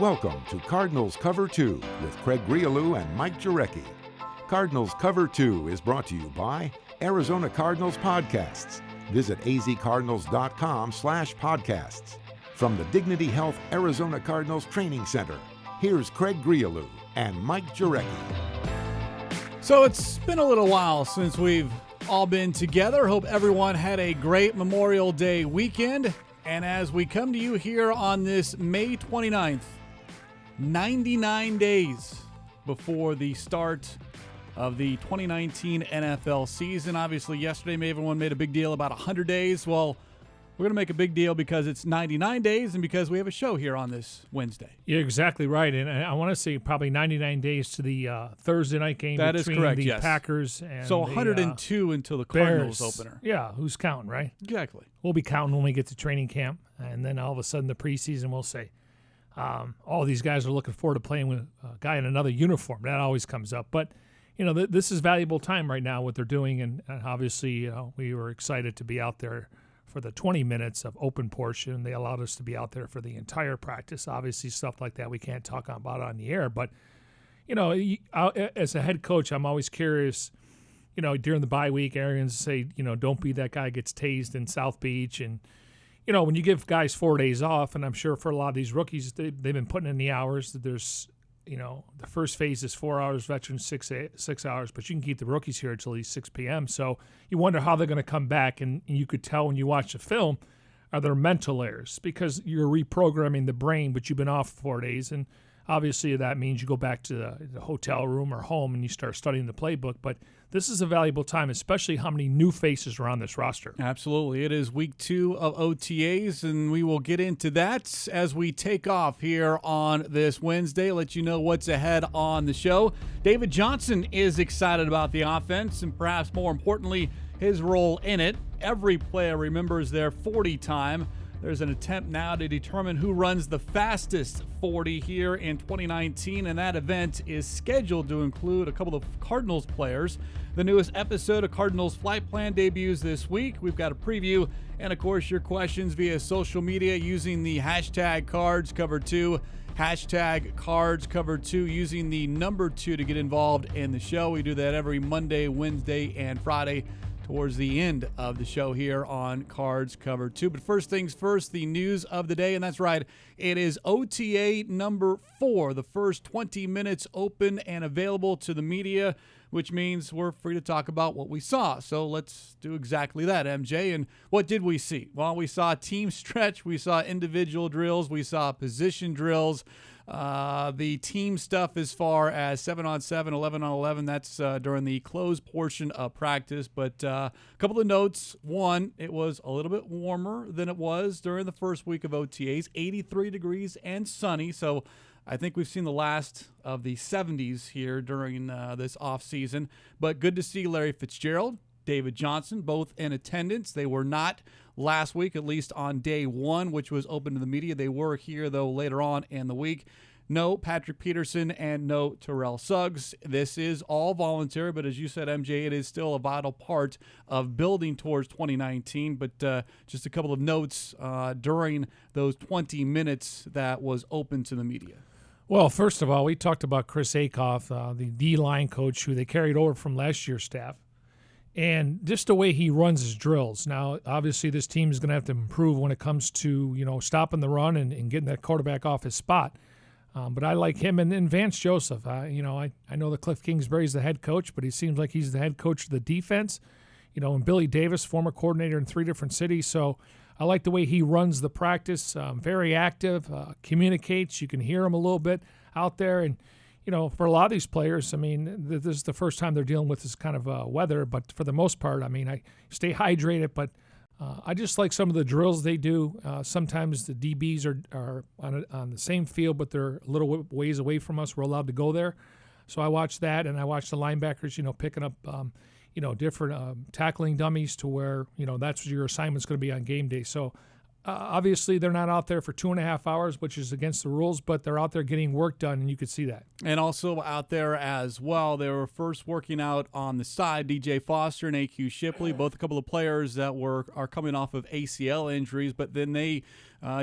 Welcome to Cardinals Cover 2 with Craig Grialou and Mike Jurecki. Cardinals Cover 2 is brought to you by Arizona Cardinals Podcasts. Visit azcardinals.com/podcasts. From the Dignity Health Arizona Cardinals Training Center, here's Craig Grialou and Mike Jurecki. So it's been a little while since we've all been together. Hope everyone had a great Memorial Day weekend. And as we come to you here on this May 29th, 99 days before the start of the 2019 NFL season. Obviously, yesterday, everyone made a big deal about 100 days. Well, we're going to make a big deal because it's 99 days and because we have a show here on this Wednesday. You're exactly right. And I want to say probably 99 days to the Thursday night game between the Packers and so 102 until the Cardinals Bears. opener. Yeah, who's counting, right? Exactly. We'll be counting when we get to training camp. And then all of a sudden the preseason we'll say, all these guys are looking forward to playing with a guy in another uniform. That always comes up. But, this is valuable time right now, what they're doing. And obviously, we were excited to be out there for the 20 minutes of open portion. They allowed us to be out there for the entire practice. Obviously, stuff like that we can't talk about on the air. But, as a head coach, I'm always curious, during the bye week, Arians say, don't be that guy who gets tased in South Beach. And, when you give guys 4 days off, and I'm sure for a lot of these rookies, they've been putting in the hours. There's, the first phase is 4 hours, veterans 6 hours, but you can keep the rookies here until 6 p.m. So you wonder how they're going to come back, and you could tell when you watch the film, are there mental errors? Because you're reprogramming the brain, but you've been off for 4 days, and obviously that means you go back to the hotel room or home and you start studying the playbook. But this is a valuable time, especially how many new faces are on this roster. Absolutely. It is week 2 of OTAs, and we will get into that as we take off here on this Wednesday. Let you know what's ahead on the show. David Johnson is excited about the offense and perhaps more importantly, his role in it. Every player remembers their 40 time. There's an attempt now to determine who runs the fastest 40 here in 2019, and that event is scheduled to include a couple of Cardinals players. The newest episode of Cardinals Flight Plan debuts this week. We've got a preview and, of course, your questions via social media using the hashtag CardsCover2, hashtag CardsCover2, using the number 2 to get involved in the show. We do that every Monday, Wednesday, and Friday towards the end of the show here on Cards Cover 2. But first things first, the news of the day, and that's right, it is OTA number 4, the first 20 minutes open and available to the media, which means we're free to talk about what we saw. So let's do exactly that, MJ. And what did we see? Well, we saw team stretch, we saw individual drills, we saw position drills. The team stuff as far as 7-on-7, 11-on-11, that's during the closed portion of practice. But a couple of notes. One, it was a little bit warmer than it was during the first week of OTAs, 83 degrees and sunny. So I think we've seen the last of the 70s here during this offseason. But good to see Larry Fitzgerald, David Johnson, both in attendance. They were not last week, at least on day 1, which was open to the media. They were here, though, later on in the week. No Patrick Peterson and no Terrell Suggs. This is all voluntary, but as you said, MJ, it is still a vital part of building towards 2019. But just a couple of notes during those 20 minutes that was open to the media. Well, first of all, we talked about Chris Akoff, the D-line coach, who they carried over from last year's staff. And just the way he runs his drills. Now, obviously, this team is going to have to improve when it comes to, stopping the run and getting that quarterback off his spot. But I like him. And then Vance Joseph. I know that Cliff Kingsbury is the head coach, but he seems like he's the head coach of the defense. And Billy Davis, former coordinator in 3 different cities. So I like the way he runs the practice. Very active, communicates. You can hear him a little bit out there. And, for a lot of these players, this is the first time they're dealing with this kind of weather. But for the most part, I stay hydrated. But I just like some of the drills they do. Sometimes the DBs are on the same field, but they're a little ways away from us. We're allowed to go there. So I watch that, and I watch the linebackers, picking up, different tackling dummies to where, that's what your assignment's going to be on game day. So obviously they're not out there for 2.5 hours, which is against the rules, but they're out there getting work done, and you could see that. And also out there as well, they were first working out on the side, DJ Foster and AQ Shipley, both a couple of players that are coming off of ACL injuries, but then they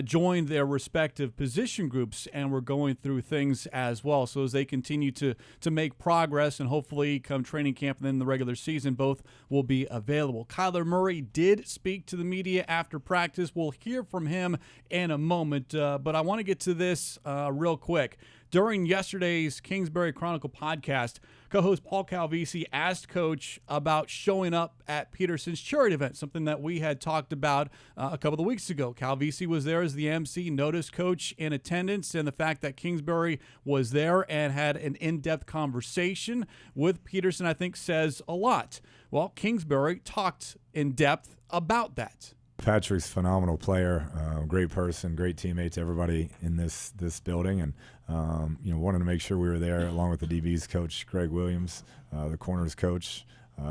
joined their respective position groups and were going through things as well. So as they continue to make progress, and hopefully come training camp and then the regular season, both will be available. Kyler Murray did speak to the media after practice. We'll hear from him in a moment, but I want to get to this real quick. During yesterday's Kingsbury Chronicle podcast, co-host Paul Calvisi asked Coach about showing up at Peterson's charity event, something that we had talked about a couple of weeks ago. Calvisi was there as the MC, noticed Coach in attendance, and the fact that Kingsbury was there and had an in-depth conversation with Peterson, I think, says a lot. Well, Kingsbury talked in depth about that. Patrick's a phenomenal player, great person, great teammate to everybody in this building, and wanted to make sure we were there along with the DB's coach, Greg Williams, the corners coach,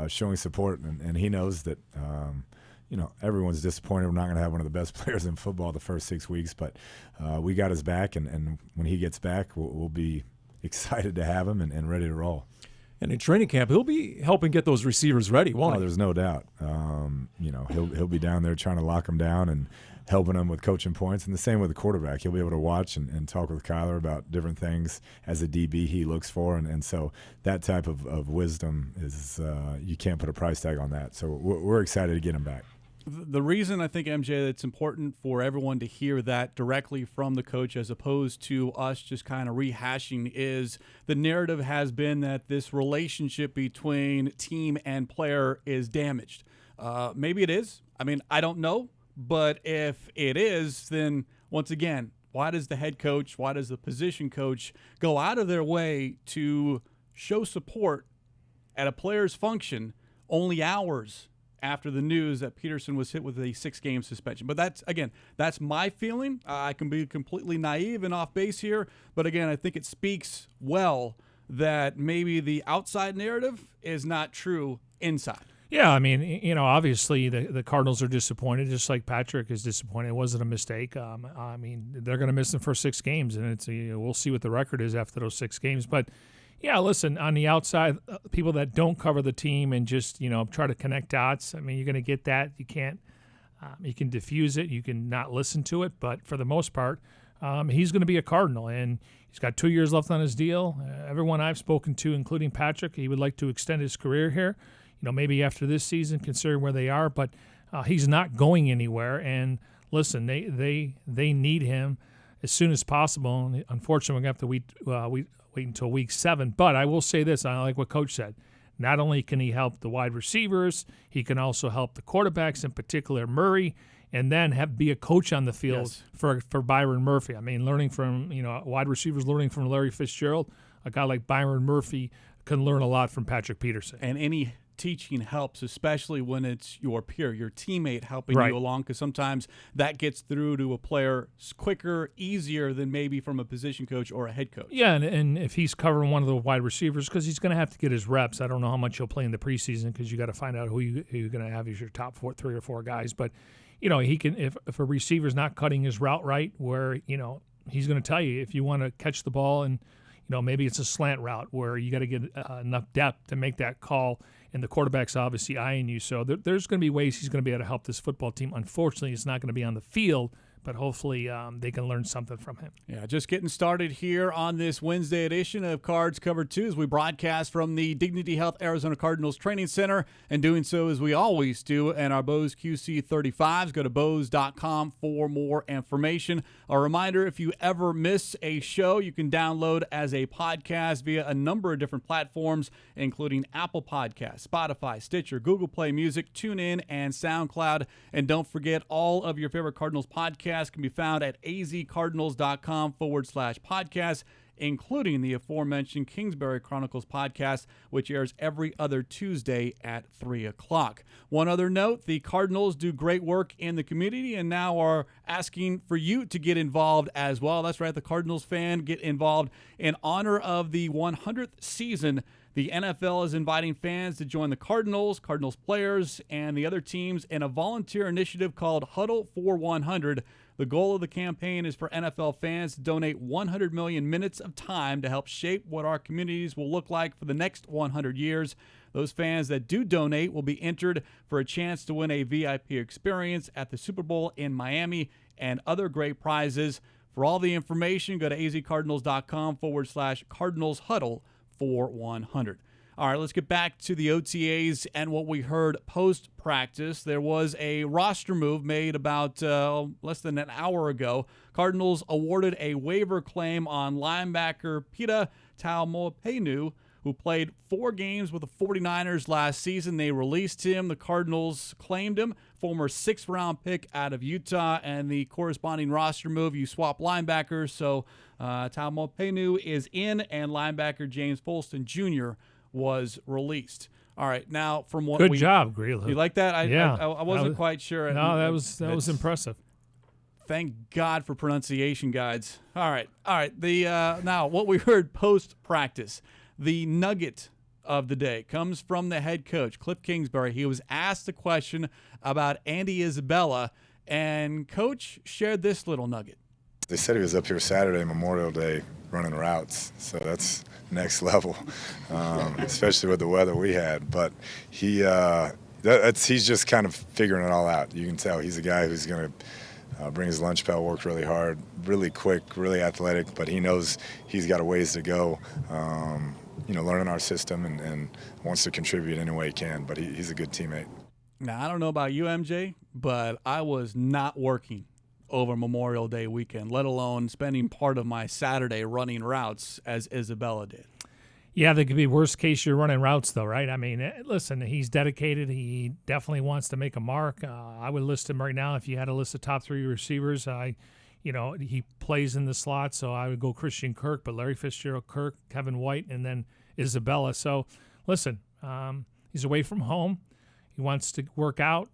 showing support, and he knows that everyone's disappointed we're not going to have one of the best players in football the first 6 weeks, but we got his back, and when he gets back, we'll be excited to have him and ready to roll. And in training camp, he'll be helping get those receivers ready, won't he? There's no doubt. He'll be down there trying to lock them down and helping them with coaching points. And the same with the quarterback. He'll be able to watch and talk with Kyler about different things as a DB he looks for. And so that type of wisdom is you can't put a price tag on that. So we're excited to get him back. The reason I think, MJ, it's important for everyone to hear that directly from the coach as opposed to us just kind of rehashing is the narrative has been that this relationship between team and player is damaged. Maybe it is. I mean, I don't know. But if it is, then once again, why does the head coach, why does the position coach go out of their way to show support at a player's function only hours after the news that Peterson was hit with a 6-game suspension? But that's my feeling. I can be completely naive and off base here, but again, I think it speaks well that maybe the outside narrative is not true inside. Yeah, I mean, obviously the Cardinals are disappointed, just like Patrick is disappointed. It wasn't a mistake. I mean, they're going to miss the first 6 games, and we'll see what the record is after those 6 games. But yeah, listen, on the outside, people that don't cover the team and just, try to connect dots, I mean, you're going to get that. You can't you can diffuse it. You can not listen to it. But for the most part, he's going to be a Cardinal, and he's got 2 years left on his deal. Everyone I've spoken to, including Patrick, he would like to extend his career here, maybe after this season, considering where they are. But he's not going anywhere. And listen, they need him as soon as possible. And unfortunately, we're going to have to wait until week 7. But I will say this, I like what Coach said. Not only can he help the wide receivers, he can also help the quarterbacks, in particular Murray, and then be a coach on the field for Byron Murphy. I mean, learning from, wide receivers, learning from Larry Fitzgerald, a guy like Byron Murphy can learn a lot from Patrick Peterson. And any teaching helps, especially when it's your peer, your teammate helping you along, because sometimes that gets through to a player quicker, easier than maybe from a position coach or a head coach. Yeah, and if he's covering one of the wide receivers, because he's going to have to get his reps. I don't know how much he'll play in the preseason because you got to find out who you're going to have as your top 3 or 4 guys. But, he can, if a receiver's not cutting his route right, where, he's going to tell you if you want to catch the ball and, maybe it's a slant route where you got to get enough depth to make that call, and the quarterback's obviously eyeing you. So there's going to be ways he's going to be able to help this football team. Unfortunately, it's not going to be on the field, but hopefully they can learn something from him. Yeah, just getting started here on this Wednesday edition of Cards Covered 2 as we broadcast from the Dignity Health Arizona Cardinals Training Center, and doing so as we always do in our Bose QC35s. Go to Bose.com for more information. A reminder, if you ever miss a show, you can download as a podcast via a number of different platforms, including Apple Podcasts, Spotify, Stitcher, Google Play Music, TuneIn, and SoundCloud. And don't forget, all of your favorite Cardinals podcasts can be found at azcardinals.com/podcast, including the aforementioned Kingsbury Chronicles podcast, which airs every other Tuesday at 3 o'clock. One other note, the Cardinals do great work in the community and now are asking for you to get involved as well. That's right, the Cardinals fan, get involved in honor of the 100th season. The NFL is inviting fans to join the Cardinals players, and the other teams in a volunteer initiative called Huddle for 100. The goal of the campaign is for NFL fans to donate 100 million minutes of time to help shape what our communities will look like for the next 100 years. Those fans that do donate will be entered for a chance to win a VIP experience at the Super Bowl in Miami and other great prizes. For all the information, go to azcardinals.com/Cardinals Huddle for 100. All right, let's get back to the OTAs and what we heard post-practice. There was a roster move made about less than an hour ago. Cardinals awarded a waiver claim on linebacker Pita Taumapenu, who played 4 games with the 49ers last season. They released him. The Cardinals claimed him, former 6th-round pick out of Utah, and the corresponding roster move, you swap linebackers. So Taumapenu is in, and linebacker James Folston Jr. was released. All right, now from what Good job, Grialou. You like that? Yeah. I wasn't quite sure. No, that was impressive. Thank God for pronunciation guides. All right. The now what we heard post practice, the nugget of the day comes from the head coach Cliff Kingsbury. He was asked a question about Andy Isabella, and Coach shared this little nugget. They said he was up here Saturday, Memorial Day, running routes, so that's next level, especially with the weather we had. But he's just kind of figuring it all out. You can tell he's a guy who's going to bring his lunch pail, work really hard, really quick, really athletic, but he knows he's got a ways to go, learning our system and wants to contribute any way he can, but he's a good teammate. Now, I don't know about you, MJ, but I was not working over Memorial Day weekend, let alone spending part of my Saturday running routes as Isabella did. Yeah, there could be worst case you're running routes, though, right? I mean, listen, he's dedicated. He definitely wants to make a mark. I would list him right now if you had a list of top 3 receivers. He plays in the slot, so I would go Christian Kirk, but Larry Fitzgerald, Kirk, Kevin White, and then Isabella. So, listen, he's away from home. He wants to work out.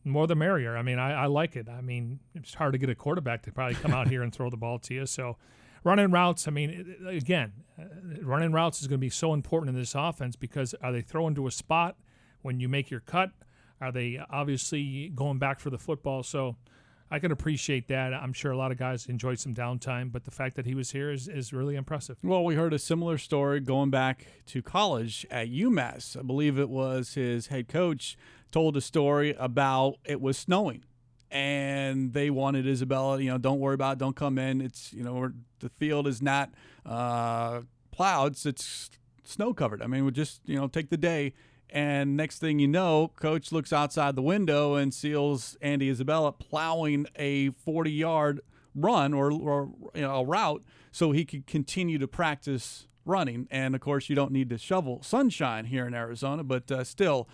More the merrier. I mean, I like it. I mean, it's hard to get a quarterback to probably come out here and throw the ball to you. So running routes, I mean, again, running routes is going to be so important in this offense because are they throwing to a spot when you make your cut? Are they obviously going back for the football? So I can appreciate that. I'm sure a lot of guys enjoyed some downtime, but the fact that he was here is really impressive. Well, we heard a similar story going back to college at UMass. I believe it was his head coach told a story about it was snowing, and they wanted Isabella, don't worry about it, don't come in. It's, the field is not plowed, so it's snow covered. I mean, we'll just, take the day. And next thing you know, coach looks outside the window and sees Andy Isabella plowing a 40-yard run or a route so he could continue to practice running. And, of course, you don't need to shovel sunshine here in Arizona, but still,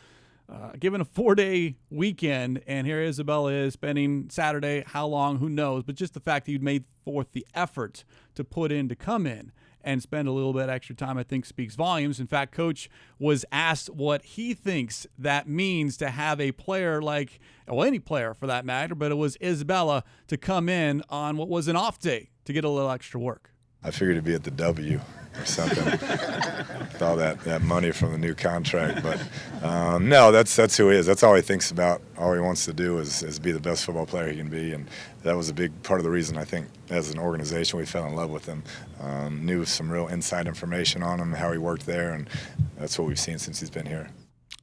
given a 4-day weekend, and here Isabella is spending Saturday, how long, who knows, but just the fact that you'd made forth the effort to put in to come in and spend a little bit extra time, I think speaks volumes. In fact, Coach was asked what he thinks that means to have a player like, well, any player for that matter, but it was Isabella to come in on what was an off day to get a little extra work. I figured it'd be at the W or something with all that money from the new contract. But no, that's who he is. That's all he thinks about. All he wants to do is be the best football player he can be. And that was a big part of the reason I think as an organization we fell in love with him. Knew some real inside information on him, how he worked there, and that's what we've seen since he's been here.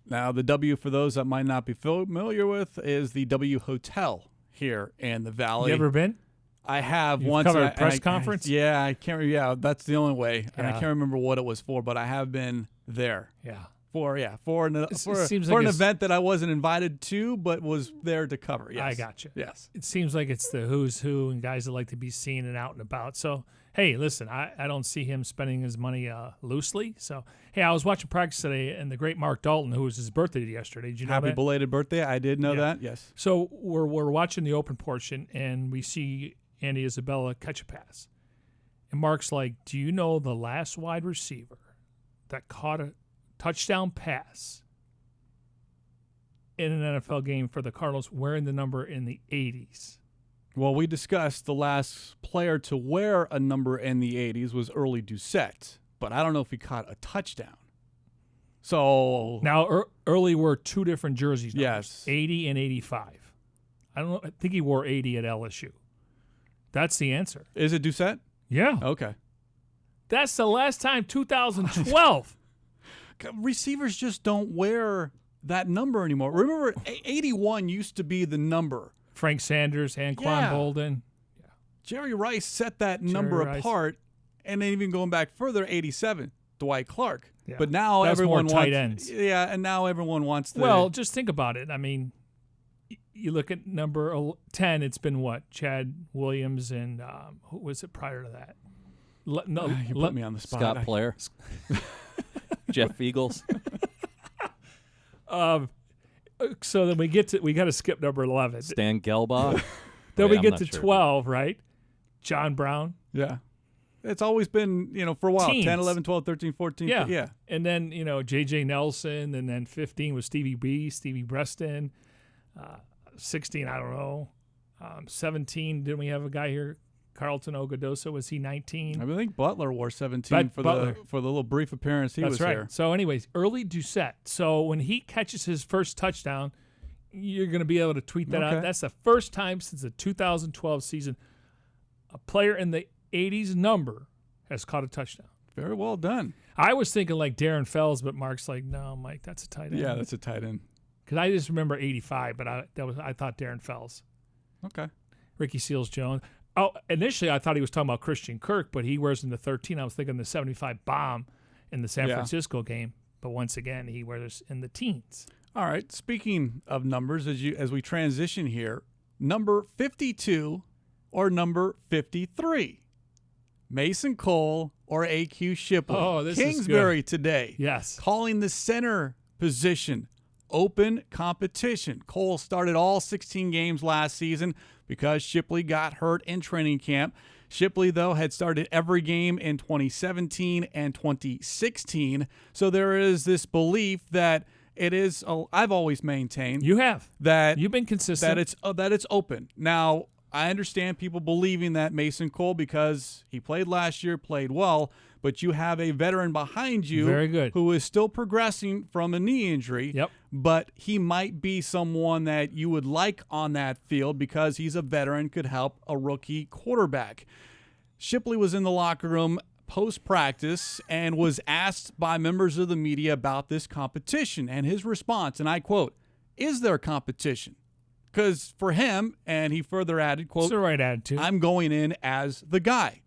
Now, the W, for those that might not be familiar with, is the W Hotel here in the Valley. You ever been? I have. You've once. Covered a press conference? Yeah, I can't. Yeah, that's the only way, and I Yeah. can't remember what it was for, but I have been there Yeah. for seems for like an it's- event that I wasn't invited to, but was there to cover. Yes. I got you. Yes. It seems like it's the who's who and guys that like to be seen and out and about. So, hey, listen, I don't see him spending his money loosely. So, hey, I was watching practice today, and the great Mark Dalton, who was his birthday yesterday. Did you know Happy that? belated birthday! I did know that. Yes. So we're watching the open portion, and we see Andy Isabella catch a pass. And Mark's like, do you know the last wide receiver that caught a touchdown pass in an NFL game for the Cardinals wearing the number in the 80s? Well, we discussed the last player to wear a number in the 80s was Early Doucette, but I don't know if he caught a touchdown. So Now, early were two different jerseys. Yes. 80 and 85. I don't know. I think he wore 80 at LSU. That's the answer. is it Doucette? Yeah. Okay. That's the last time, 2012. Receivers just don't wear that number anymore. Remember, 81 used to be the number. Frank Sanders, Anquan Yeah. Bolden. Jerry Rice set that number Rice. apart, and then even going back further, 87, Dwight Clark. Yeah. But now That's everyone more tight wants, ends. Yeah, and now everyone wants the. Well, just think about it. I mean, you look at number 10, it's been what? Chad Williams and who was it prior to that? you put me on the spot. Scott Blair. Jeff Eagles. So then we got to skip number 11. Stan Gelbach. Then Wait, we I'm get not to sure. 12, right? John Brown. Yeah. It's always been, for a while, Teens. 10, 11, 12, 13, 14. Yeah. And then, J.J. Nelson, and then 15 was Stevie B, Stevie Breston. 16, I don't know. 17, didn't we have a guy here? Carlton Ogadosa, was he 19? I think Butler wore 17 for Butler. the little brief appearance he That's was right. here. So anyways, early Doucette. So when he catches his first touchdown, you're going to be able to tweet that out. Okay. That's the first time since the 2012 season a player in the 80s number has caught a touchdown. Very well done. I was thinking like Darren Fells, but Mark's like, no, Mike, that's a tight end. Yeah, that's a tight end. Because I just remember 85, but I thought Darren Fells. Okay. Ricky Seals-Jones. Oh, initially I thought he was talking about Christian Kirk, but he wears in the 13. I was thinking the 75 bomb in the San Yeah. Francisco game. But once again, he wears in the teens. All right. Speaking of numbers, as we transition here, number 52 or number 53, Mason Cole or AQ Shipley. Oh, this is Kingsbury today. Yes. Calling the center position open competition. Cole started all 16 games last season because Shipley got hurt in training camp. Shipley, though, had started every game in 2017 and 2016. So there is this belief that it is, I've always maintained You have. that You've been consistent. that it's open. Now, I understand people believing that Mason Cole, because he played last year, played well, but you have a veteran behind you Very good. who is still progressing from a knee injury. Yep. But he might be someone that you would like on that field because he's a veteran, could help a rookie quarterback. Shipley was in the locker room post-practice and was asked by members of the media about this competition, and his response, and I quote, "Is there competition?" Because for him, and he further added, quote, It's the right attitude. "I'm going in as the guy,"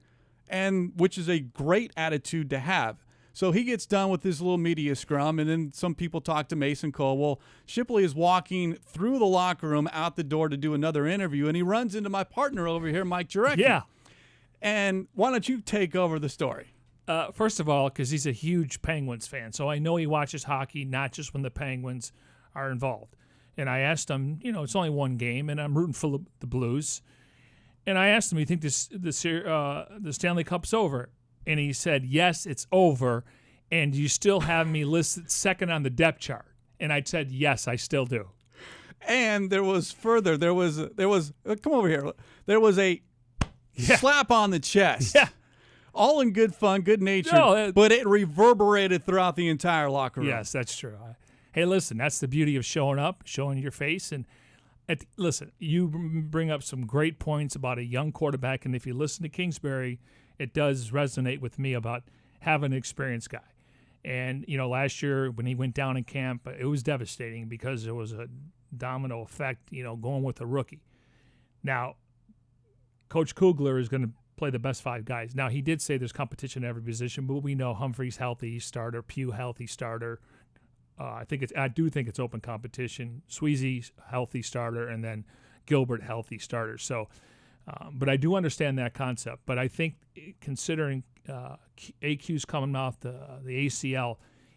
and which is a great attitude to have. So he gets done with his little media scrum, and then some people talk to Mason Cole. Well, Shipley is walking through the locker room out the door to do another interview, and he runs into my partner over here, Mike Jurecki. yeah. And why don't you take over the story? First of all, because he's a huge Penguins fan, so I know he watches hockey, not just when the Penguins are involved. And I asked him, it's only one game, and I'm rooting for the Blues. And I asked him, "You think the Stanley Cup's over?" And he said, "Yes, it's over. And you still have me listed second on the depth chart." And I said, "Yes, I still do." And there was further. There was come over here. There was a slap on the chest. Yeah. All in good fun, good nature, No, but it reverberated throughout the entire locker room. Yes, that's true. Hey, listen, that's the beauty of showing up, showing your face. And listen, you bring up some great points about a young quarterback. And if you listen to Kingsbury, it does resonate with me about having an experienced guy. And, last year when he went down in camp, it was devastating because there was a domino effect, going with a rookie. Now, Coach Kugler is going to play the best five guys. Now, he did say there's competition at every position, but we know Humphrey's healthy starter, Pugh healthy starter. I do think it's open competition. Sweezy's healthy starter, and then Gilbert healthy starter. So, but I do understand that concept. But I think considering AQ's coming off the ACL,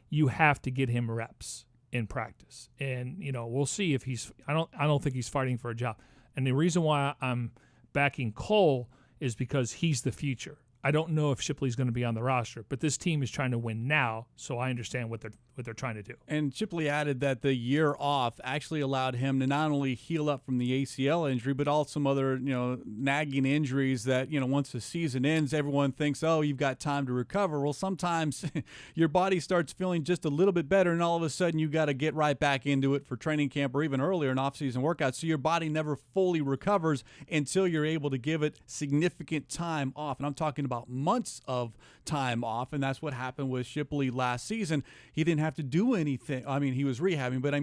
you have to get him reps in practice, and we'll see if he's. I don't think he's fighting for a job. And the reason why I'm backing Cole is because he's the future. I don't know if Shipley's going to be on the roster, but this team is trying to win now, so I understand what they're trying to do. And Shipley added that the year off actually allowed him to not only heal up from the ACL injury, but also some other, nagging injuries that, once the season ends, everyone thinks, oh, you've got time to recover. Well, sometimes your body starts feeling just a little bit better, and all of a sudden you got to get right back into it for training camp or even earlier in off-season workouts. So your body never fully recovers until you're able to give it significant time off. And I'm talking about months of time off, and that's what happened with Shipley last season. He didn't have to do anything. I mean, he was rehabbing, but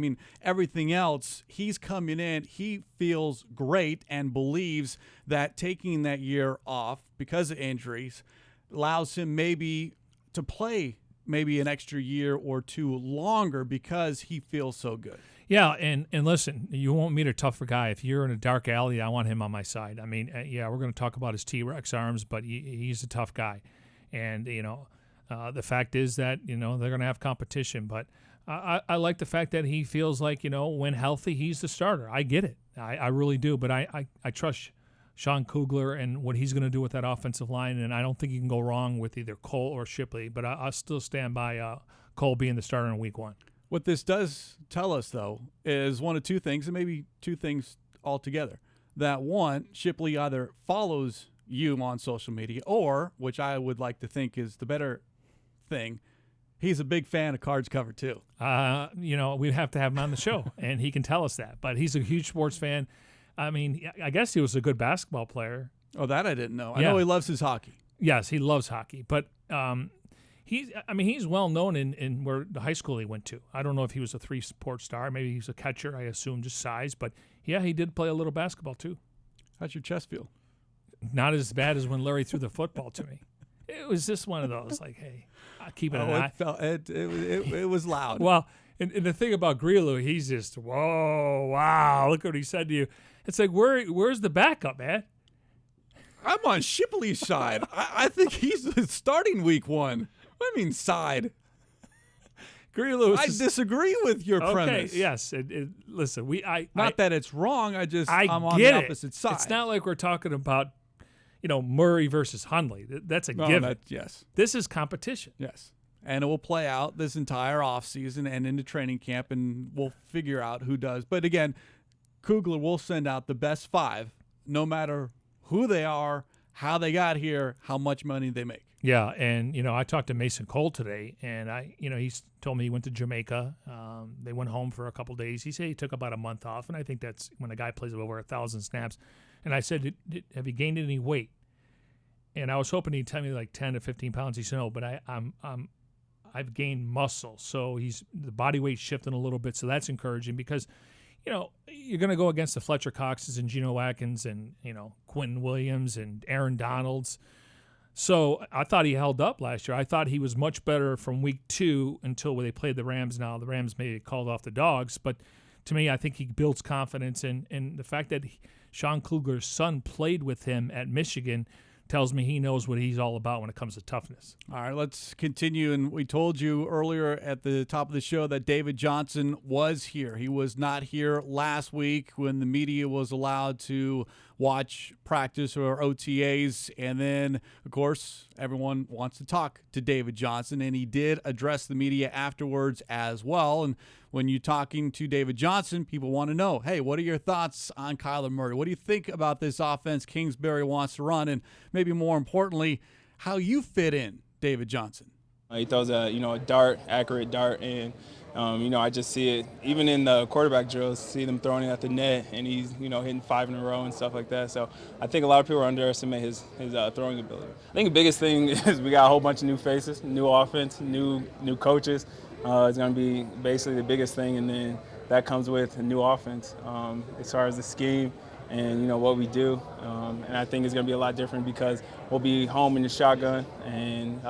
everything else, he's coming in. He feels great and believes that taking that year off because of injuries allows him maybe to play maybe an extra year or two longer because he feels so good. Yeah, and listen, you won't meet a tougher guy. If you're in a dark alley, I want him on my side. I mean, we're going to talk about his T-Rex arms, but he's a tough guy. And, the fact is that, they're going to have competition. But I like the fact that he feels like, when healthy, he's the starter. I get it. I really do. But I trust Sean Kugler and what he's going to do with that offensive line, and I don't think you can go wrong with either Cole or Shipley. But I'll still stand by Cole being the starter in week 1. What this does tell us, though, is one of two things, and maybe two things altogether. That one, Shipley either follows you on social media, or, which I would like to think is the better thing, he's a big fan of Cards Cover 2. We'd have to have him on the show, and he can tell us that. But he's a huge sports fan. I mean, I guess he was a good basketball player. Oh, that I didn't know. I know he loves his hockey. Yes, he loves hockey. But he's well known in where the high school he went to. I don't know if he was a 3-sport star. Maybe he's a catcher, I assume, just size. But, yeah, he did play a little basketball, too. How's your chest feel? Not as bad as when Larry threw the football to me. It was just one of those, like, hey, I'll keep it an eye. It was loud. Well, and the thing about Grialou, he's just, whoa, wow, look what he said to you. It's like, where's the backup, man? I'm on Shipley's side. I think he's starting week 1. What do you mean side? Grialou, I disagree with your premise. Okay, yes. Listen, that it's wrong. I'm on get the opposite side. It's not like we're talking about, Murray versus Hundley. That's a given. Yes. This is competition. Yes. And it will play out this entire offseason and into training camp, and we'll figure out who does. But again, Kugler will send out the best 5, no matter who they are, how they got here, how much money they make. Yeah, and I talked to Mason Cole today, and he's told me he went to Jamaica. They went home for a couple days. He said he took about a month off, and I think that's when a guy plays over 1,000 snaps. And I said, "Have you gained any weight?" And I was hoping he'd tell me like 10 to 15 pounds. He said, "No, but I've gained muscle." So the body weight shifting a little bit, so that's encouraging because you're going to go against the Fletcher Coxes and Geno Atkins and Quentin Williams and Aaron Donalds. So I thought he held up last year. I thought he was much better from week 2 until they played the Rams. Now the Rams maybe called off the dogs, but to me, I think he builds confidence. And the fact that Sean Kugler's son played with him at Michigan tells me he knows what he's all about when it comes to toughness. All right, let's continue. And we told you earlier at the top of the show that David Johnson was here. He was not here last week when the media was allowed to watch practice or OTAs. And then, of course, everyone wants to talk to David Johnson, and he did address the media afterwards as well. And when you're talking to David Johnson, people want to know, hey, what are your thoughts on Kyler Murray? What do you think about this offense Kingsbury wants to run? And maybe more importantly, how you fit in, David Johnson. He throws a dart, accurate dart, and I just see it even in the quarterback drills, see them throwing it at the net, and he's hitting 5 in a row and stuff like that. So I think a lot of people underestimate his throwing ability. I think the biggest thing is we got a whole bunch of new faces, new offense, new coaches. It's going to be basically the biggest thing, and then that comes with a new offense as far as the scheme and what we do. And I think it's going to be a lot different because we'll be home in the shotgun, and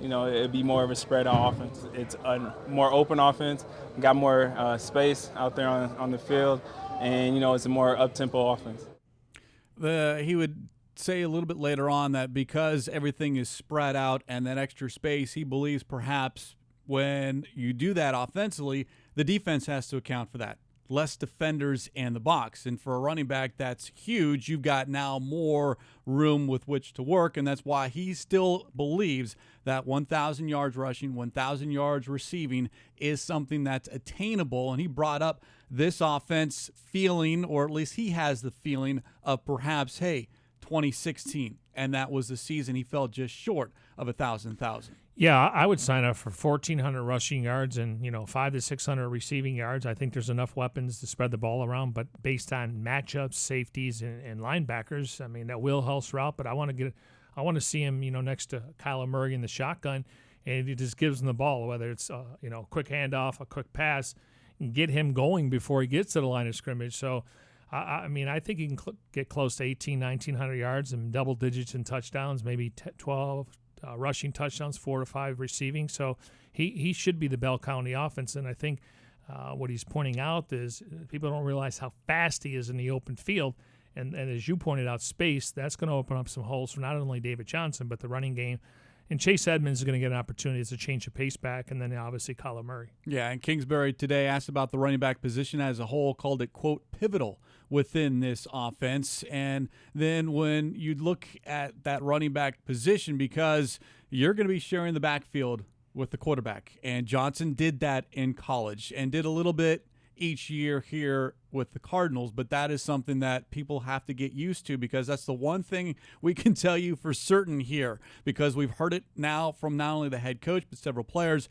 it'll be more of a spread out offense. It's a more open offense, got more space out there on the field, and it's a more up-tempo offense. He would say a little bit later on that because everything is spread out and that extra space, he believes perhaps when you do that offensively, the defense has to account for that. less defenders in the box. And for a running back, that's huge. You've got now more room with which to work, and that's why he still believes that 1,000 yards rushing, 1,000 yards receiving is something that's attainable. And he brought up this offense feeling, or at least he has the feeling of perhaps, hey, 2016, and that was the season he fell just short of 1,000. Yeah, I would sign up for 1,400 rushing yards and 500 to 600 receiving yards. I think there's enough weapons to spread the ball around, but based on matchups, safeties, and linebackers, I mean that wheelhouse route. But I want to see him, next to Kyler Murray in the shotgun, and he just gives him the ball, whether it's a quick handoff, a quick pass, and get him going before he gets to the line of scrimmage. So. I think he can get close to 1,900 yards and double digits in touchdowns, maybe 12 rushing touchdowns, 4 to 5 receiving. So he should be the bell cow in the offense. And I think what he's pointing out is people don't realize how fast he is in the open field. And as you pointed out, space, that's going to open up some holes for not only David Johnson, but the running game. And Chase Edmonds is going to get an opportunity as a change of pace back, and then obviously Kyler Murray. Yeah, and Kingsbury today asked about the running back position as a whole, called it, quote, pivotal within this offense. And then when you look at that running back position, because you're going to be sharing the backfield with the quarterback, and Johnson did that in college and did a little bit each year here with the Cardinals, but that is something that people have to get used to, because that's the one thing we can tell you for certain here, because we've heard it now from not only the head coach but several players.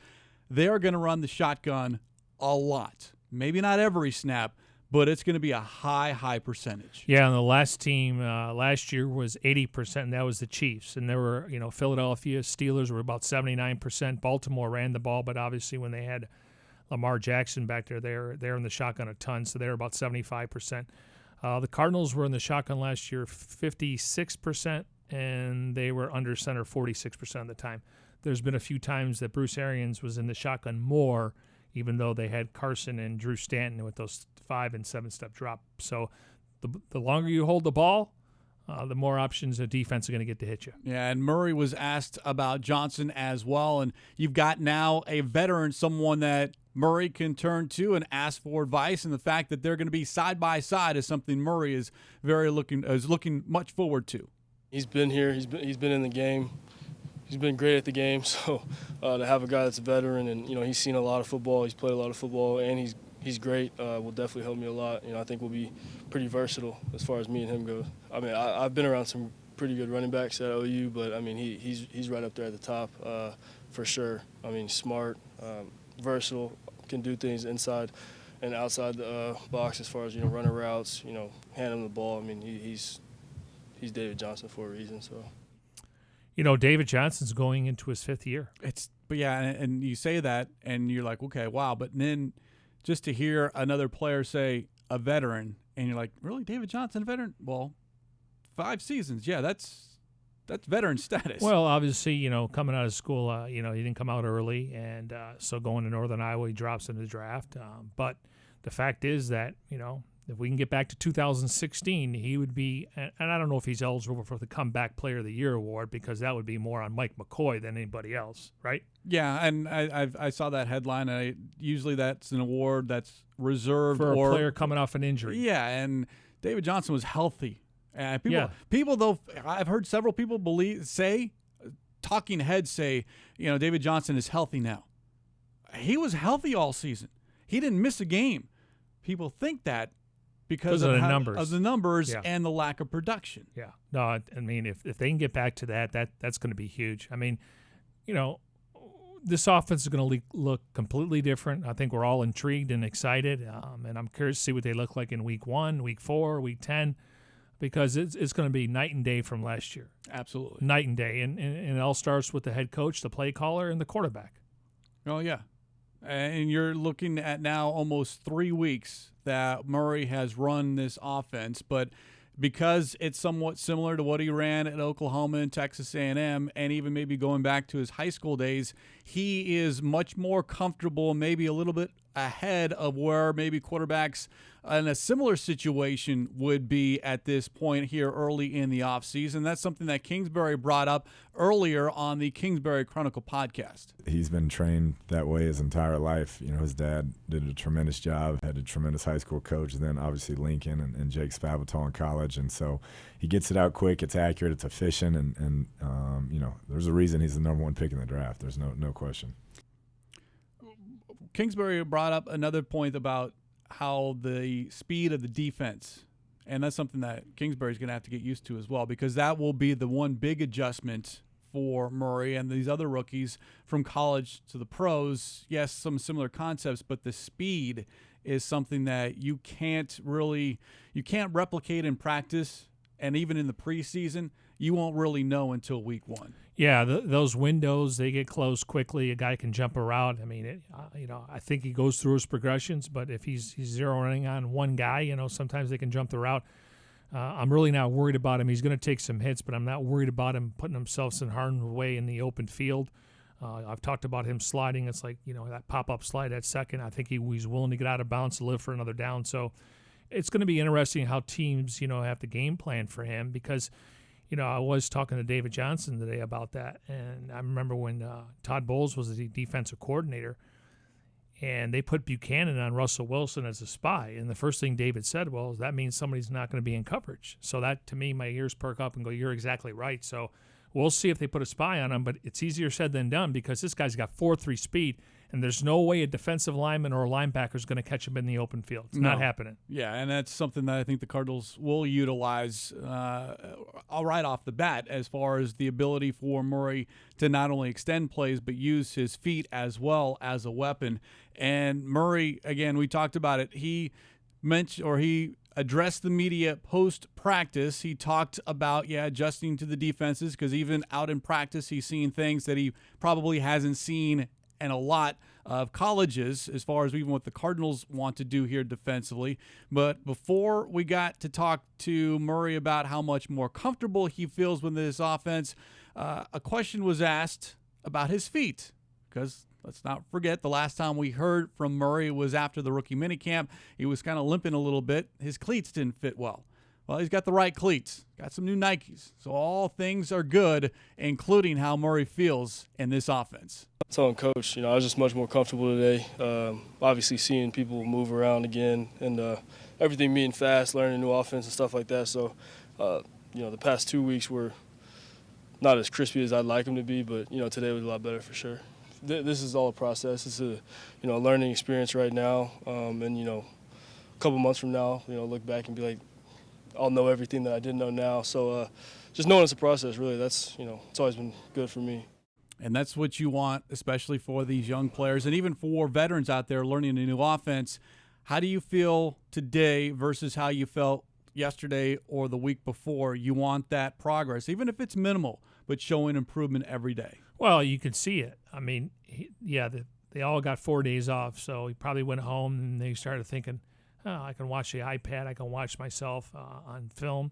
They are going to run the shotgun a lot. Maybe not every snap, but it's going to be a high percentage. Yeah, and the last team last year was 80%, and that was the Chiefs. And there were, Philadelphia Steelers were about 79%. Baltimore ran the ball, but obviously when they had Lamar Jackson back there, they're in the shotgun a ton, so they're about 75%. The Cardinals were in the shotgun last year 56%, and they were under center 46% of the time. There's been a few times that Bruce Arians was in the shotgun more, even though they had Carson and Drew Stanton with those 5 and 7 step drop. So the longer you hold the ball, the more options the defense are going to get to hit you. Yeah, and Murray was asked about Johnson as well, and you've got now a veteran, someone that Murray can turn to and ask for advice, and the fact that they're going to be side by side is something Murray is looking much forward to. He's been here. He's been in the game. He's been great at the game. So to have a guy that's a veteran and he's seen a lot of football, he's played a lot of football, and he's great. Will definitely help me a lot. I think we'll be pretty versatile as far as me and him go. I mean, I've been around some pretty good running backs at OU, but I mean he's right up there at the top for sure. I mean, smart, versatile, can do things inside and outside the box as far as running routes, hand him the ball. I mean, he's David Johnson for a reason. So. David Johnson's going into his 5th year. But yeah, and you say that, and you're like, okay, wow. But then just to hear another player say a veteran, and you're like, really, David Johnson, a veteran? Well, 5 seasons, yeah, that's veteran status. Well, obviously, coming out of school, he didn't come out early, and so going to Northern Iowa, he drops in the draft. But the fact is that, if we can get back to 2016, he would be, and I don't know if he's eligible for the Comeback Player of the Year award, because that would be more on Mike McCoy than anybody else, right? Yeah, and I saw that headline. Usually that's an award that's reserved for a player coming off an injury. Yeah, and David Johnson was healthy. People though, I've heard several people talking heads say, David Johnson is healthy now. He was healthy all season. He didn't miss a game. People think that because of the numbers and the lack of production. Yeah. No, I mean, if they can get back to that's going to be huge. I mean, this offense is going to look completely different. I think we're all intrigued and excited, and I'm curious to see what they look like in week 1, week 4, week 10, because it's going to be night and day from last year. Absolutely. Night and day. And it all starts with the head coach, the play caller, and the quarterback. Oh, yeah. And you're looking at now almost 3 weeks that Murray has run this offense, but because it's somewhat similar to what he ran at Oklahoma and Texas A&M, and even maybe going back to his high school days, he is much more comfortable, maybe a little bit ahead of where maybe quarterbacks in a similar situation would be at this point here early in the offseason. That's something that Kingsbury brought up earlier on the Kingsbury Chronicle podcast. He's been trained that way his entire life. You know, his dad did a tremendous job, had a tremendous high school coach, and then obviously Lincoln and Jake Spavital in college. And so he gets it out quick, it's accurate, it's efficient, and you know, there's a reason he's the number one pick in the draft. There's no question. Kingsbury brought up another point about how the speed of the defense, and that's something that Kingsbury's going to have to get used to as well, because that will be the one big adjustment for Murray and these other rookies from college to the pros. Yes, some similar concepts, but the speed is something that you can't replicate in practice, and even in the preseason, you won't really know until week one. Yeah, those windows, they get closed quickly. A guy can jump a route. I mean, I think he goes through his progressions, but if he's zeroing on one guy, sometimes they can jump the route. I'm really not worried about him. He's going to take some hits, but I'm not worried about him putting himself in harm's way in the open field. I've talked about him sliding. It's like, that pop-up slide at second. I think he's willing to get out of bounds to live for another down. So it's going to be interesting how teams, have to game plan for him, because I was talking to David Johnson today about that, and I remember when Todd Bowles was the defensive coordinator, and they put Buchanan on Russell Wilson as a spy, and the first thing David said, well, that means somebody's not going to be in coverage. So that, to me, my ears perk up and go, you're exactly right. So we'll see if they put a spy on him, but it's easier said than done, because this guy's got 4.3 speed, and there's no way a defensive lineman or a linebacker is going to catch him in the open field. It's not happening. Yeah, and that's something that I think the Cardinals will utilize right off the bat, as far as the ability for Murray to not only extend plays but use his feet as well as a weapon. And Murray, again, we talked about it. He addressed the media post-practice. He talked about, adjusting to the defenses, because even out in practice, he's seeing things that he probably hasn't seen in a lot of colleges, as far as even what the Cardinals want to do here defensively. But before we got to talk to Murray about how much more comfortable he feels with this offense, a question was asked about his feet, because let's not forget, the last time we heard from Murray was after the rookie minicamp. He was kind of limping a little bit. His cleats didn't fit well. Well, he's got the right cleats, got some new Nikes. So all things are good, including how Murray feels in this offense. Telling Coach, I was just much more comfortable today. Obviously seeing people move around again, and everything being fast, learning a new offense and stuff like that. So, the past 2 weeks were not as crispy as I'd like them to be, but, today was a lot better for sure. This is all a process. It's a, learning experience right now. And, a couple months from now, look back and be like, I'll know everything that I didn't know now. So just knowing it's a process, really, that's, it's always been good for me. And that's what you want, especially for these young players and even for veterans out there learning a new offense. How do you feel today versus how you felt yesterday or the week before? You want that progress, even if it's minimal, but showing improvement every day. Well, you can see it. I mean, they all got 4 days off, so he probably went home and they started thinking, I can watch the iPad, I can watch myself on film.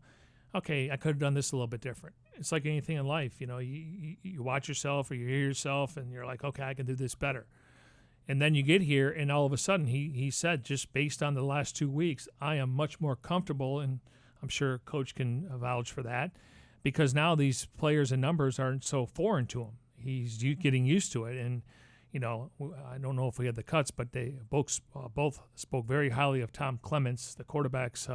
Okay, I could have done this a little bit different. It's like anything in life, you watch yourself or you hear yourself and you're like, okay, I can do this better. And then you get here and all of a sudden he said, just based on the last 2 weeks, I am much more comfortable, and I'm sure Coach can vouch for that, because now these players and numbers aren't so foreign to him. He's getting used to it. And, I don't know if we had the cuts, but they both spoke very highly of Tom Clements, the quarterback's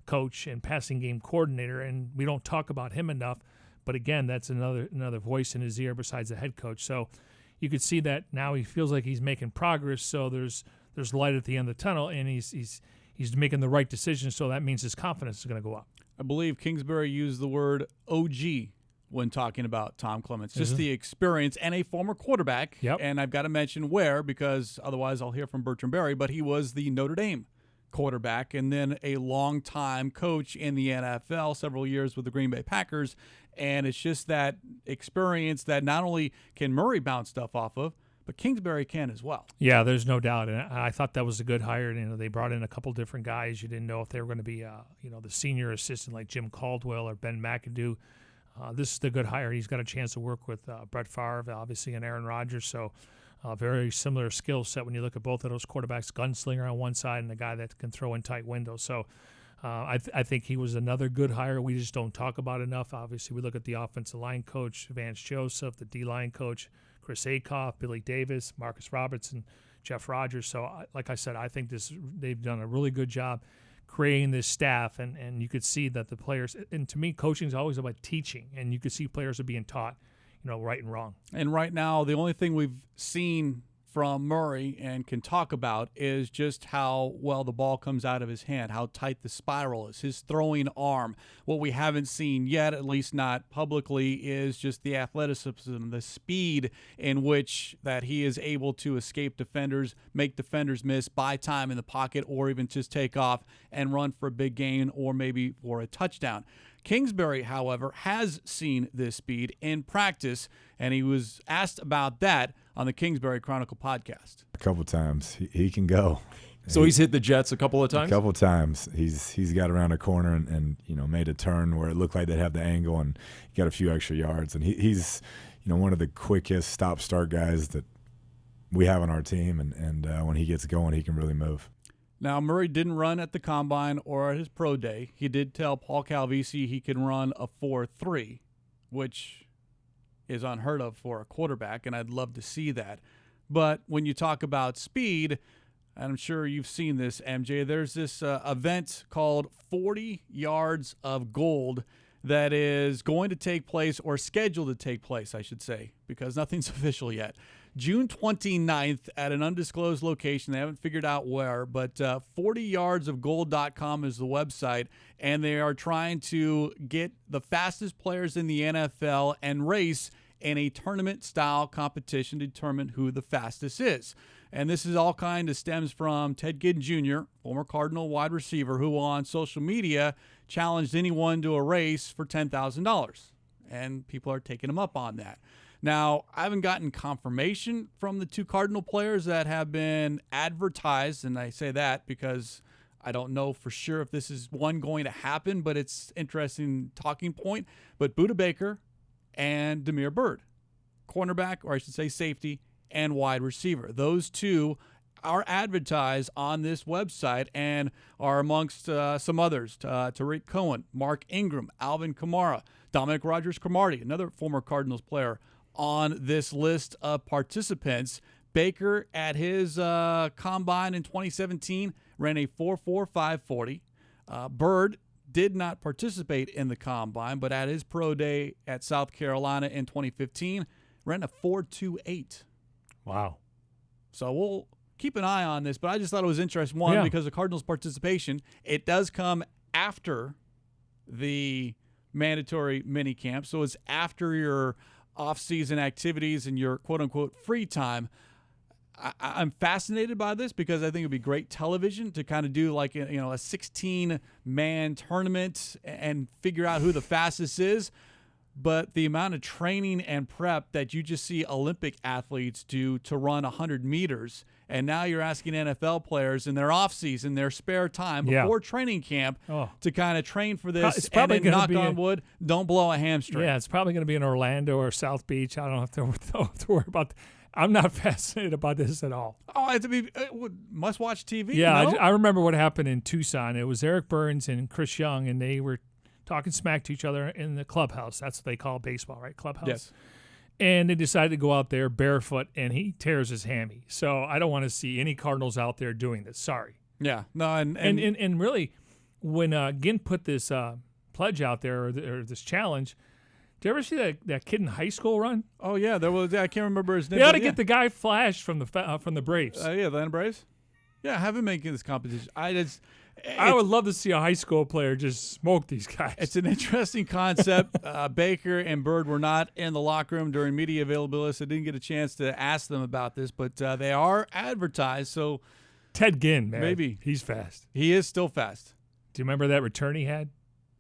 coach and passing game coordinator, and we don't talk about him enough. But again, that's another voice in his ear besides the head coach. So you could see that now he feels like he's making progress. So there's light at the end of the tunnel, and he's making the right decision. So that means his confidence is going to go up. I believe Kingsbury used the word OG when talking about Tom Clements, just the experience, and a former quarterback. Yep. And I've got to mention where, because otherwise I'll hear from Bertrand Berry, but he was the Notre Dame quarterback and then a long-time coach in the NFL, several years with the Green Bay Packers. And it's just that experience that not only can Murray bounce stuff off of, but Kingsbury can as well. Yeah, there's no doubt. And I thought that was a good hire. They brought in a couple different guys. You didn't know if they were going to be, the senior assistant like Jim Caldwell or Ben McAdoo. This is the good hire. He's got a chance to work with Brett Favre, obviously, and Aaron Rodgers. So Very similar skill set when you look at both of those quarterbacks, gunslinger on one side and the guy that can throw in tight windows. So I think he was another good hire. We just don't talk about enough. Obviously, we look at the offensive line coach, Vance Joseph, the D-line coach, Chris Akoff, Billy Davis, Marcus Robertson, Jeff Rogers. So, like I said, I think they've done a really good job creating this staff, and you could see that the players, and to me, coaching is always about teaching, and you could see players are being taught, right and wrong. And right now, the only thing we've seen from Murray and can talk about is just how well the ball comes out of his hand, how tight the spiral is, his throwing arm. What we haven't seen yet, at least not publicly, is just the athleticism, the speed in which that he is able to escape defenders, make defenders miss, buy time in the pocket, or even just take off and run for a big gain or maybe for a touchdown. Kingsbury, however, has seen this speed in practice, and he was asked about that on the Kingsbury Chronicle podcast. A couple times. He can go. So he's hit the Jets a couple of times? A couple times. He's got around a corner and made a turn where it looked like they'd have the angle and got a few extra yards. And he's one of the quickest stop-start guys that we have on our team, and when he gets going, he can really move. Now, Murray didn't run at the Combine or at his pro day. He did tell Paul Calvisi he can run a 4.3, which is unheard of for a quarterback, and I'd love to see that. But when you talk about speed, and I'm sure you've seen this, MJ, there's this event called 40 Yards of Gold that is going to take place, or scheduled to take place, I should say, because nothing's official yet. June 29th at an undisclosed location. They haven't figured out where, but 40yardsofgold.com is the website, and they are trying to get the fastest players in the NFL and race in a tournament-style competition to determine who the fastest is. And this is all kind of stems from Ted Ginn Jr., former Cardinal wide receiver, who on social media challenged anyone to a race for $10,000. And people are taking him up on that. Now, I haven't gotten confirmation from the two Cardinal players that have been advertised, and I say that because I don't know for sure if this is one going to happen, but it's interesting talking point. But Budda Baker and Damiere Byrd, cornerback, or I should say safety, and wide receiver. Those two are advertised on this website and are amongst some others, Tariq Cohen, Mark Ingram, Alvin Kamara, Dominic Rodgers-Cromartie, another former Cardinals player, on this list of participants. Baker, at his combine in 2017, ran a 4.45 40. Byrd did not participate in the combine, but at his pro day at South Carolina in 2015, ran a 4.28. Wow. So we'll keep an eye on this, but I just thought it was interesting, one, because of Cardinals' participation. It does come after the mandatory minicamp, so it's after your off-season activities and your quote-unquote free time. I'm fascinated by this because I think it would be great television to kind of do like a 16-man tournament and figure out who the fastest is. But the amount of training and prep that you just see Olympic athletes do to run 100 meters, and now you're asking NFL players in their off-season, their spare time before training camp, to kind of train for this. It's probably and then, knock on wood, don't blow a hamstring. Yeah, it's probably going to be in Orlando or South Beach. I don't have to worry about that. I'm not fascinated about this at all. Oh, I have to be must-watch TV. Yeah, no? I remember what happened in Tucson. It was Eric Burns and Chris Young, and they were talking smack to each other in the clubhouse. That's what they call baseball, right? Clubhouse. Yes. And they decided to go out there barefoot, and he tears his hammy. So I don't want to see any Cardinals out there doing this. Sorry. Yeah. No. And really, when Ginn put this pledge out there or this challenge, did you ever see that kid in high school run? Oh yeah, there was. I can't remember his name. They ought to get the guy Flash from the Braves. The Atlanta Braves. Yeah, have him making this competition. I would love to see a high school player just smoke these guys. It's an interesting concept. Baker and Byrd were not in the locker room during media availability, so I didn't get a chance to ask them about this, but they are advertised. So Ted Ginn, man, maybe he's fast. He is still fast. Do you remember that return he had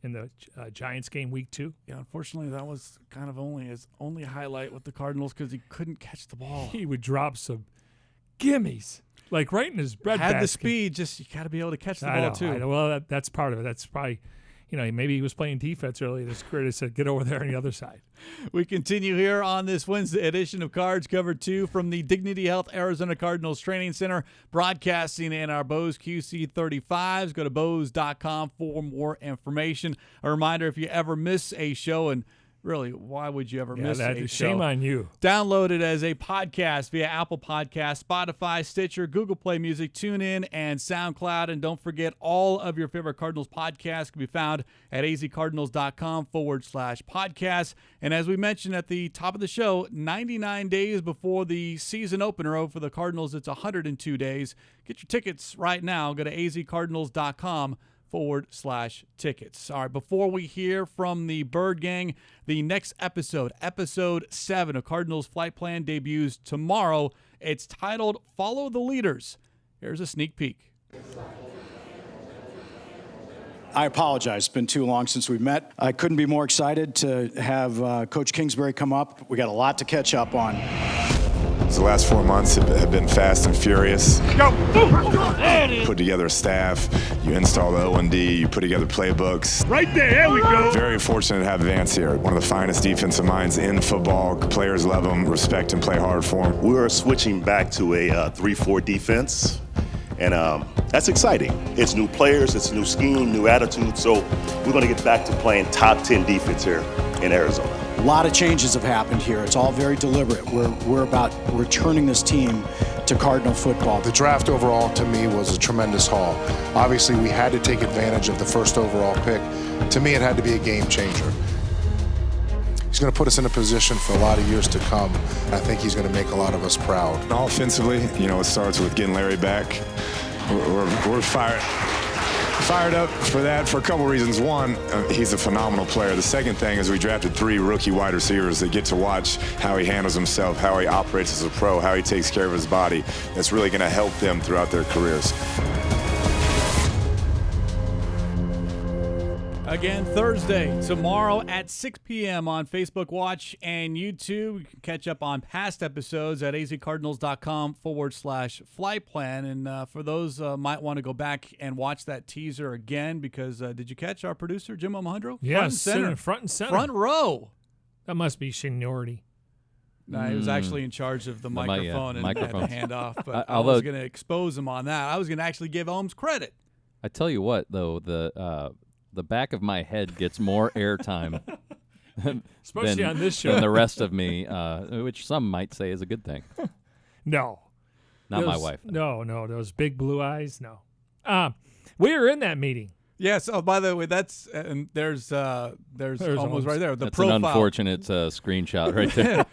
in the Giants game week 2? Yeah, unfortunately, that was kind of his only highlight with the Cardinals because he couldn't catch the ball. He would drop some gimmies. Like right in his bread basket. Had the speed, just you got to be able to catch the ball too. I know. Well, that's part of it. That's probably, maybe he was playing defense early in his career. They said, get over there on the other side. We continue here on this Wednesday edition of Cards Cover 2 from the Dignity Health Arizona Cardinals Training Center, broadcasting in our Bose QC35s. Go to Bose.com for more information. A reminder, if you ever miss a show, and really, why would you ever miss a show? Shame on you. Download it as a podcast via Apple Podcasts, Spotify, Stitcher, Google Play Music, TuneIn, and SoundCloud. And don't forget, all of your favorite Cardinals podcasts can be found at azcardinals.com/podcast. And as we mentioned at the top of the show, 99 days before the season opener. For the Cardinals, it's 102 days. Get your tickets right now. Go to azcardinals.com/tickets. All right, before we hear from the Bird Gang, the next episode, episode 7 of Cardinals Flight Plan, debuts tomorrow. It's titled Follow the Leaders. Here's a sneak peek. I apologize. It's been too long since we've met. I couldn't be more excited to have Coach Kingsbury come up. We got a lot to catch up on. The last 4 months have been fast and furious. Put together a staff, you install the O&D, you put together playbooks. Right there we go. Very fortunate to have Vance here. One of the finest defensive minds in football. Players love him, respect and play hard for him. We're switching back to a 3-4 defense, and that's exciting. It's new players, it's a new scheme, new attitude, so we're going to get back to playing top 10 defense here in Arizona. A lot of changes have happened here. It's all very deliberate. We're about returning this team to Cardinal football. The draft overall, to me, was a tremendous haul. Obviously, we had to take advantage of the first overall pick. To me, it had to be a game changer. He's going to put us in a position for a lot of years to come. I think he's going to make a lot of us proud. And offensively, it starts with getting Larry back. We're fired up for that for a couple reasons. One, he's a phenomenal player. The second thing is we drafted 3 rookie wide receivers that get to watch how he handles himself, how he operates as a pro, how he takes care of his body. That's really going to help them throughout their careers. Again, Thursday, tomorrow at 6 p.m. on Facebook Watch and YouTube. You can catch up on past episodes at azcardinals.com/flight plan. And for those might want to go back and watch that teaser again, because did you catch our producer, Jim Alejandro? Yes, front and center. Front row. That must be seniority. No, he was actually in charge of the microphone and had to hand off. But I was going to expose him on that. I was going to actually give Ohms credit. I tell you what, though, the back of my head gets more airtime especially on this show than the rest of me, which some might say is a good thing. No. Not my wife. No, those big blue eyes, no. We were in that meeting. Yes. Oh, by the way, there's almost right there. That's profile. An unfortunate screenshot right there.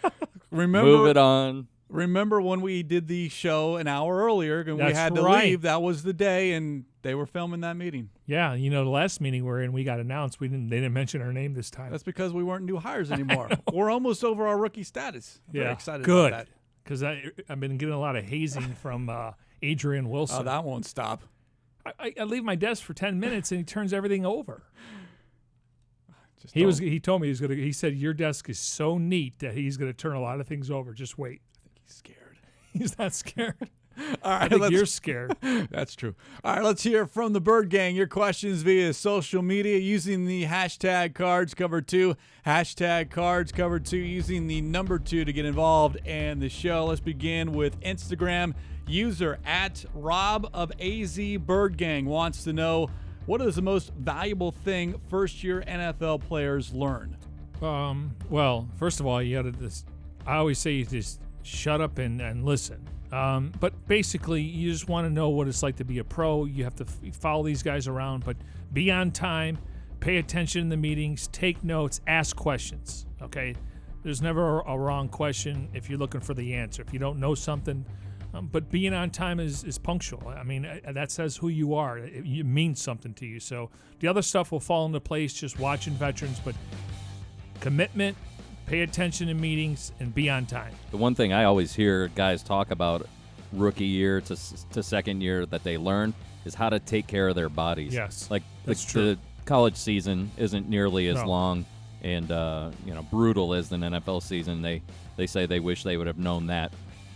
Remember, move it on. Remember when we did the show an hour earlier and we had to right. leave? That was the day, and they were filming that meeting. Yeah, the last meeting we're in, we got announced. They didn't mention our name this time. That's because we weren't new hires anymore. We're almost over our rookie status. I'm very excited good. about that. Because I've been getting a lot of hazing from Adrian Wilson. Oh, that won't stop. I leave my desk for 10 minutes and he turns everything over. He told me he said your desk is so neat that he's going to turn a lot of things over. Just wait. I think he's scared. He's not scared. All right, I think you're scared. That's true. All right, let's hear from the Bird Gang. Your questions via social media using the hashtag CardsCover2. Hashtag CardsCover2 using the number 2 to get involved in the show. Let's begin with Instagram. User at Rob of AZ Bird Gang wants to know, what is the most valuable thing first-year NFL players learn? Well, first of all, you got to. I always say you just shut up and listen. But basically, you just want to know what it's like to be a pro. You have to follow these guys around, but be on time, pay attention in the meetings, take notes, ask questions. Okay, there's never a wrong question if you're looking for the answer. If you don't know something. But being on time is punctual. I mean, that says who you are. It means something to you. So the other stuff will fall into place just watching veterans, but commitment, pay attention in meetings, and be on time. The one thing I always hear guys talk about rookie year to second year that they learn is how to take care of their bodies. Yes, like that's true. The college season isn't nearly as long and brutal as an NFL season. They say they wish they would have known that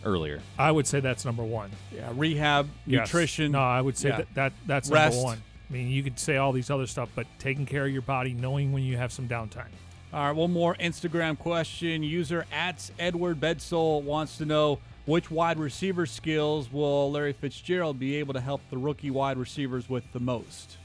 earlier. I would say that's number one. Yeah, rehab, nutrition. No, I would say that's rest. number one. mean, you could say all these other stuff, but taking care of your body, knowing when you have some downtime. All right, one more Instagram question. User @EdwardBedsole wants to know, which wide receiver skills will Larry Fitzgerald be able to help the rookie wide receivers with the most?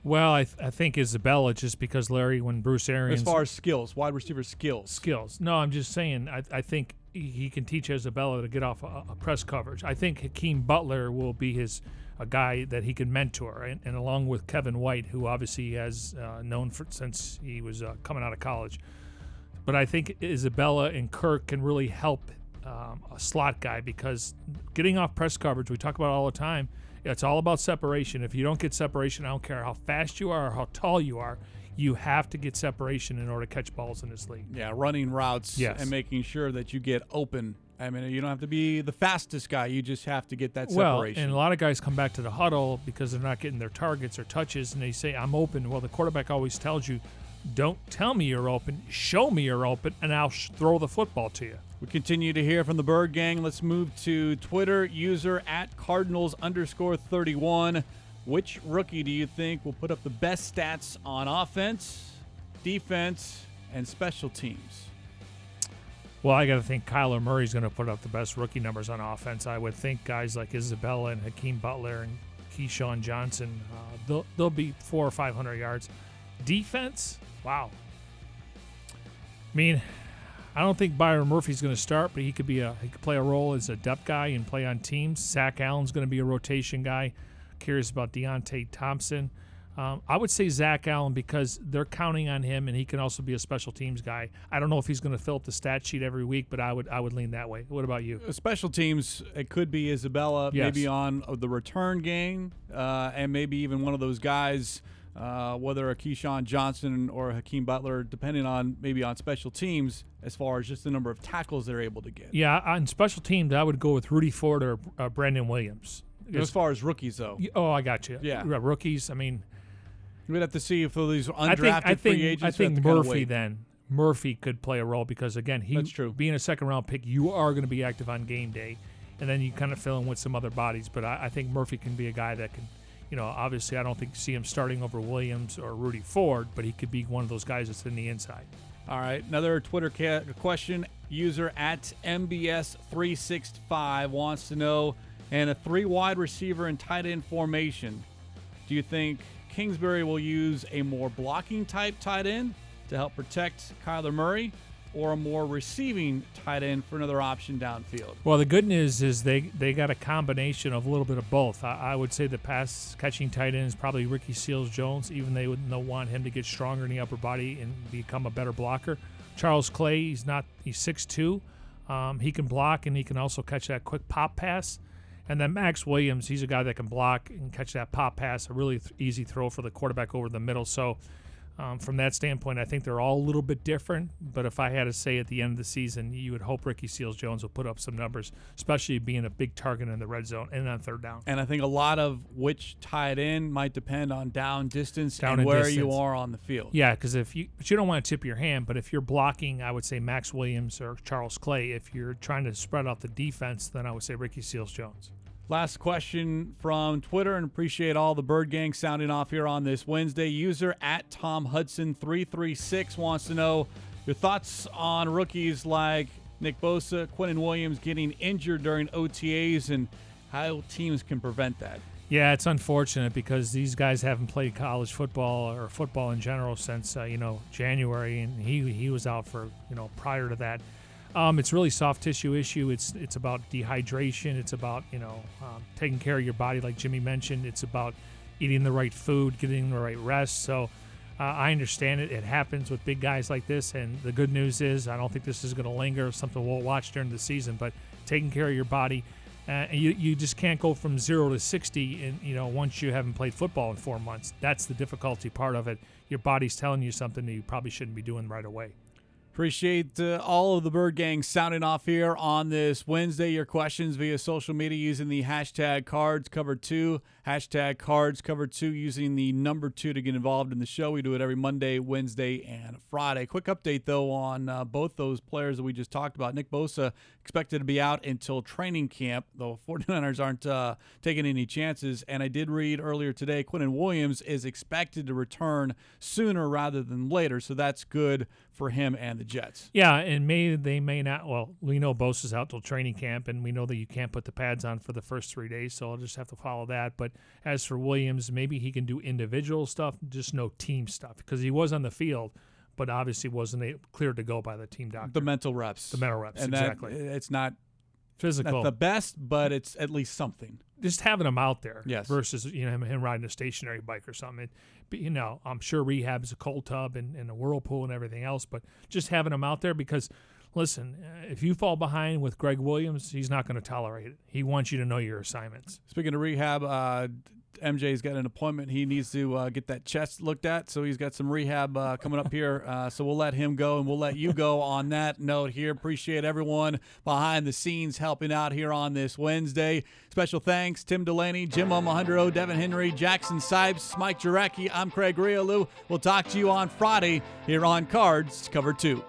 Well, I think Isabella, just because Larry, when Bruce Arians... As far as skills, wide receiver skills. Skills. No, I'm just saying, I think he can teach Isabella to get off a press coverage. I think Hakeem Butler will be a guy that he can mentor, and along with Kevin White, who obviously has known since he was coming out of college. But I think Isabella and Kirk can really help a slot guy, because getting off press coverage, we talk about it all the time, it's all about separation. If you don't get separation, I don't care how fast you are or how tall you are, you have to get separation in order to catch balls in this league. Yeah, running routes and making sure that you get open. I mean, you don't have to be the fastest guy. You just have to get that separation. Well, and a lot of guys come back to the huddle because they're not getting their targets or touches, and they say, I'm open. Well, the quarterback always tells you, don't tell me you're open, show me you're open, and I'll throw the football to you. We continue to hear from the Bird Gang. Let's move to Twitter, user @Cardinals_31. Which rookie do you think will put up the best stats on offense, defense, and special teams? Well, I got to think Kyler Murray's going to put up the best rookie numbers on offense. I would think guys like Isabella and Hakeem Butler and Keyshawn Johnson, they'll be 400 or 500 yards. Defense, wow. I mean, I don't think Byron Murphy's going to start, but he could play a role as a depth guy and play on teams. Zach Allen's going to be a rotation guy. Curious about Deontay Thompson. I would say Zach Allen, because they're counting on him, and he can also be a special teams guy. I don't know if he's going to fill up the stat sheet every week, but I would lean that way. What about you? Special teams, it could be Isabella, maybe on the return game, and maybe even one of those guys, whether a Keyshawn Johnson or a Hakeem Butler, depending on maybe on special teams, as far as just the number of tackles they're able to get. Yeah, on special teams, I would go with Rudy Ford or Brandon Williams. As far as rookies, though. Oh, I got you. Yeah. Rookies, I mean, we'd have to see if these undrafted free agents. I think Murphy could play a role, because, again, that's true. Being a second-round pick, you are going to be active on game day, and then you kind of fill in with some other bodies. But I think Murphy can be a guy that can, obviously I don't see him starting over Williams or Rudy Ford, but he could be one of those guys that's in the inside. All right, another Twitter question. User @MBS365 wants to know, and a 3 wide receiver and tight end formation, do you think Kingsbury will use a more blocking type tight end to help protect Kyler Murray, or a more receiving tight end for another option downfield? Well, the good news is they got a combination of a little bit of both. I would say the pass catching tight end is probably Ricky Seals-Jones, even they'll want him to get stronger in the upper body and become a better blocker. Charles Clay, he's 6'2". He can block, and he can also catch that quick pop pass. And then Max Williams, he's a guy that can block and catch that pop pass, a really easy throw for the quarterback over the middle. So from that standpoint, I think they're all a little bit different. But if I had to say at the end of the season, you would hope Ricky Seals-Jones will put up some numbers, especially being a big target in the red zone and on third down. And I think a lot of which tight end might depend on down distance and where you are on the field. Yeah, because but you don't want to tip your hand. But if you're blocking, I would say Max Williams or Charles Clay. If you're trying to spread out the defense, then I would say Ricky Seals-Jones. Last question from Twitter, and appreciate all the Bird Gang sounding off here on this Wednesday. User @TomHudson336 wants to know your thoughts on rookies like Nick Bosa, Quinnen Williams getting injured during OTAs, and how teams can prevent that. Yeah, it's unfortunate because these guys haven't played college football or football in general since January, and he was out for prior to that. It's really soft tissue issue. It's about dehydration. It's about taking care of your body, like Jimmy mentioned. It's about eating the right food, getting the right rest. So I understand it. It happens with big guys like this. And the good news is I don't think this is going to linger. Something we'll watch during the season. But taking care of your body, you just can't go from 0 to 60. And once you haven't played football in 4 months, that's the difficulty part of it. Your body's telling you something that you probably shouldn't be doing right away. Appreciate all of the Bird Gang sounding off here on this Wednesday. Your questions via social media using the hashtag CardsCover2, hashtag CardsCover2 using the number 2 to get involved in the show. We do it every Monday, Wednesday, and Friday. Quick update, though, on both those players that we just talked about. Nick Bosa expected to be out until training camp, though 49ers aren't taking any chances. And I did read earlier today, Quinnen Williams is expected to return sooner rather than later, so that's good for him and the Jets. Yeah, and they may not. Well, we know Bosa's out till training camp, and we know that you can't put the pads on for the first 3 days, so I'll just have to follow that. But as for Williams, maybe he can do individual stuff, just no team stuff, because he was on the field, but obviously wasn't cleared to go by the team doctor. The mental reps. The mental reps, and exactly. It's not physical, not the best, but it's at least something. Just having him out there, yes, versus him riding a stationary bike or something. But I'm sure rehab is a cold tub and a whirlpool and everything else, but just having him out there because, listen, if you fall behind with Greg Williams, he's not going to tolerate it. He wants you to know your assignments. Speaking of rehab, MJ's got an appointment. He needs to get that chest looked at, so he's got some rehab coming up here. So we'll let him go, and we'll let you go on that note here. Appreciate everyone behind the scenes helping out here on this Wednesday. Special thanks, Tim Delaney, Jim Omohundro, Devin Henry, Jackson Sipes, Mike Jurecki. I'm Craig Grialou. We'll talk to you on Friday here on Cards Cover 2.